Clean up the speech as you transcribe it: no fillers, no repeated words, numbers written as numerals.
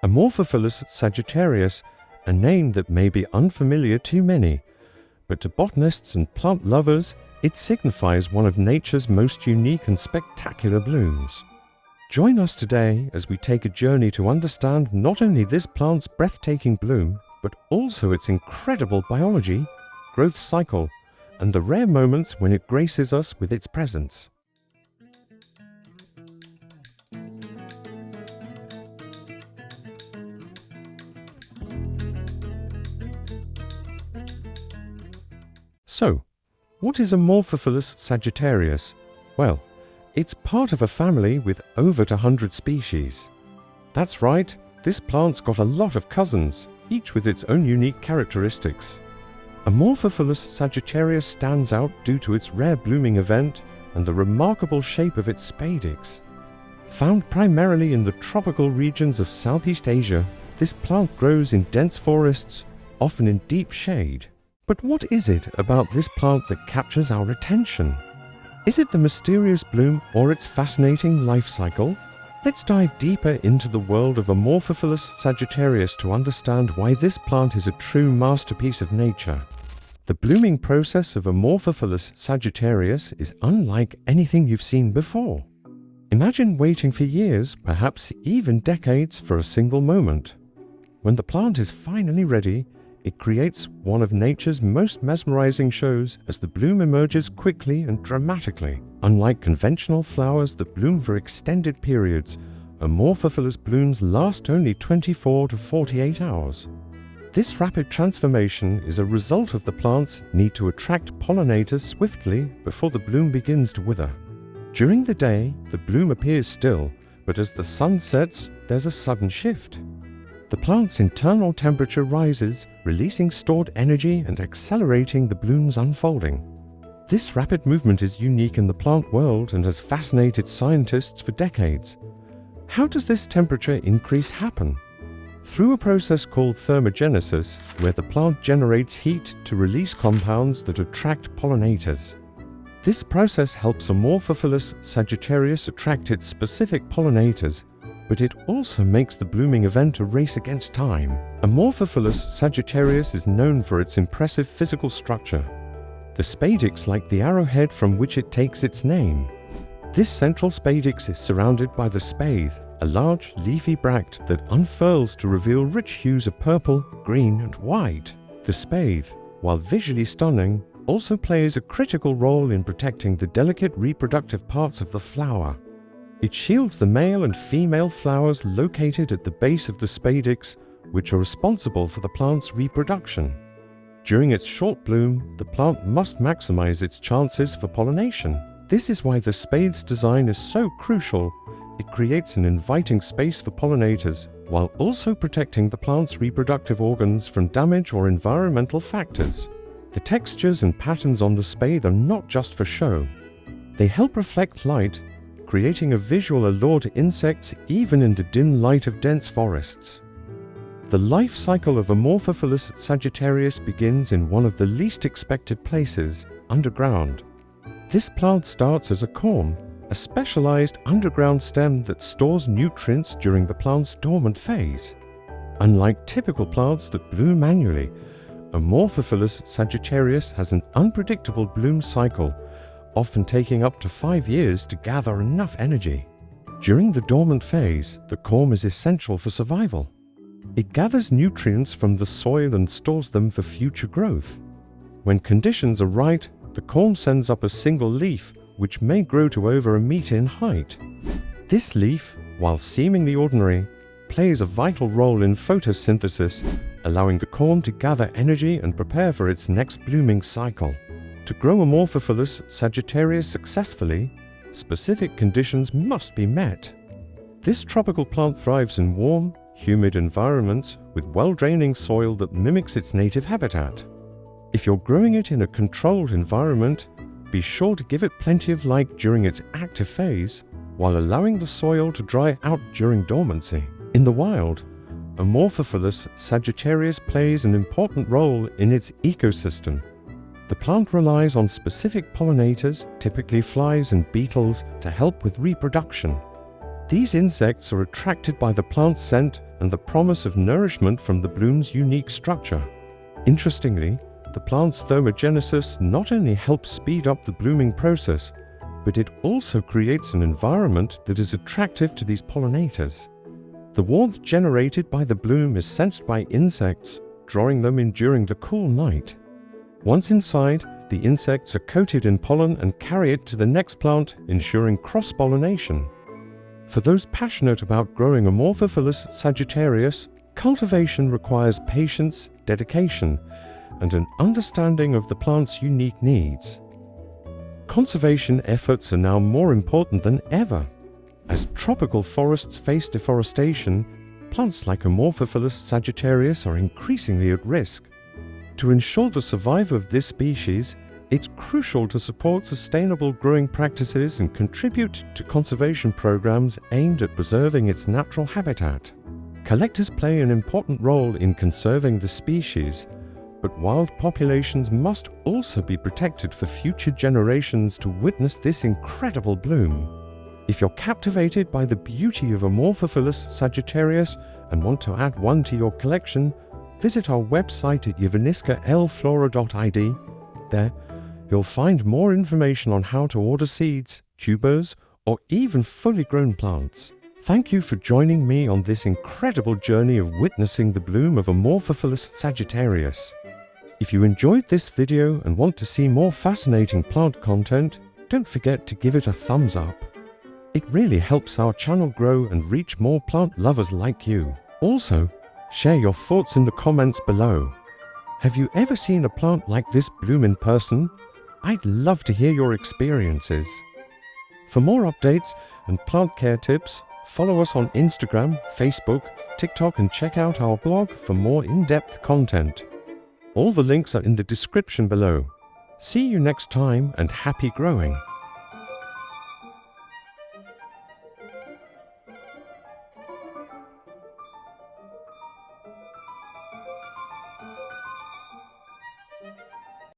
Amorphophallus sagittarius, a name that may be unfamiliar to many, but to botanists and plant lovers, it signifies one of nature's most unique and spectacular blooms. Join us today as we take a journey to understand not only this plant's breathtaking bloom, but also its incredible biology, growth cycle, and the rare moments when it graces us with its presence. So, what is Amorphophallus sagittarius? Well, it's part of a family with over 100 species. That's right, this plant's got a lot of cousins, each with its own unique characteristics. Amorphophallus sagittarius stands out due to its rare blooming event and the remarkable shape of its spadix. Found primarily in the tropical regions of Southeast Asia, this plant grows in dense forests, often in deep shade. But what is it about this plant that captures our attention? Is it the mysterious bloom or its fascinating life cycle? Let's dive deeper into the world of Amorphophallus sagittarius to understand why this plant is a true masterpiece of nature. The blooming process of Amorphophallus sagittarius is unlike anything you've seen before. Imagine waiting for years, perhaps even decades, for a single moment. When the plant is finally ready, it creates one of nature's most mesmerizing shows as the bloom emerges quickly and dramatically. Unlike conventional flowers that bloom for extended periods, Amorphophallus blooms last only 24 to 48 hours. This rapid transformation is a result of the plant's need to attract pollinators swiftly before the bloom begins to wither. During the day, the bloom appears still, but as the sun sets, there's a sudden shift. The plant's internal temperature rises, releasing stored energy and accelerating the bloom's unfolding. This rapid movement is unique in the plant world and has fascinated scientists for decades. How does this temperature increase happen? Through a process called thermogenesis, where the plant generates heat to release compounds that attract pollinators. This process helps Amorphophallus sagittarius attract its specific pollinators, but it also makes the blooming event a race against time. Amorphophallus sagittarius is known for its impressive physical structure. The spadix like the arrowhead from which it takes its name. This central spadix is surrounded by the spathe, a large leafy bract that unfurls to reveal rich hues of purple, green, and white. The spathe, while visually stunning, also plays a critical role in protecting the delicate reproductive parts of the flower. It shields the male and female flowers located at the base of the spadix, which are responsible for the plant's reproduction. During its short bloom, the plant must maximize its chances for pollination. This is why the spade's design is so crucial. It creates an inviting space for pollinators, while also protecting the plant's reproductive organs from damage or environmental factors. The textures and patterns on the spathe are not just for show. They help reflect light, creating a visual allure to insects even in the dim light of dense forests. The life cycle of Amorphophallus sagittarius begins in one of the least expected places, underground. This plant starts as a corm, a specialized underground stem that stores nutrients during the plant's dormant phase. Unlike typical plants that bloom annually, Amorphophallus sagittarius has an unpredictable bloom cycle, often taking up to 5 years to gather enough energy. During the dormant phase, the corm is essential for survival. It gathers nutrients from the soil and stores them for future growth. When conditions are right, the corm sends up a single leaf, which may grow to over 1 meter in height. This leaf, while seemingly ordinary, plays a vital role in photosynthesis, allowing the corm to gather energy and prepare for its next blooming cycle. To grow Amorphophallus sagittarius successfully, specific conditions must be met. This tropical plant thrives in warm, humid environments with well-draining soil that mimics its native habitat. If you're growing it in a controlled environment, be sure to give it plenty of light during its active phase, while allowing the soil to dry out during dormancy. In the wild, Amorphophallus sagittarius plays an important role in its ecosystem. The plant relies on specific pollinators, typically flies and beetles, to help with reproduction. These insects are attracted by the plant's scent and the promise of nourishment from the bloom's unique structure. Interestingly, the plant's thermogenesis not only helps speed up the blooming process, but it also creates an environment that is attractive to these pollinators. The warmth generated by the bloom is sensed by insects, drawing them in during the cool night. Once inside, the insects are coated in pollen and carry it to the next plant, ensuring cross-pollination. For those passionate about growing Amorphophallus sagittarius, cultivation requires patience, dedication, and an understanding of the plant's unique needs. Conservation efforts are now more important than ever. As tropical forests face deforestation, plants like Amorphophallus sagittarius are increasingly at risk. To ensure the survival of this species, it's crucial to support sustainable growing practices and contribute to conservation programs aimed at preserving its natural habitat. Collectors play an important role in conserving the species, but wild populations must also be protected for future generations to witness this incredible bloom. If you're captivated by the beauty of Amorphophallus sagittarius and want to add one to your collection, visit our website at javaniskaelflora.id. There, you'll find more information on how to order seeds, tubers, or even fully grown plants. Thank you for joining me on this incredible journey of witnessing the bloom of Amorphophallus sagittarius. If you enjoyed this video and want to see more fascinating plant content, don't forget to give it a thumbs up. It really helps our channel grow and reach more plant lovers like you. Also, share your thoughts in the comments below. Have you ever seen a plant like this bloom in person? I'd love to hear your experiences. For more updates and plant care tips, follow us on Instagram, Facebook, TikTok, and check out our blog for more in-depth content. All the links are in the description below. See you next time and happy growing!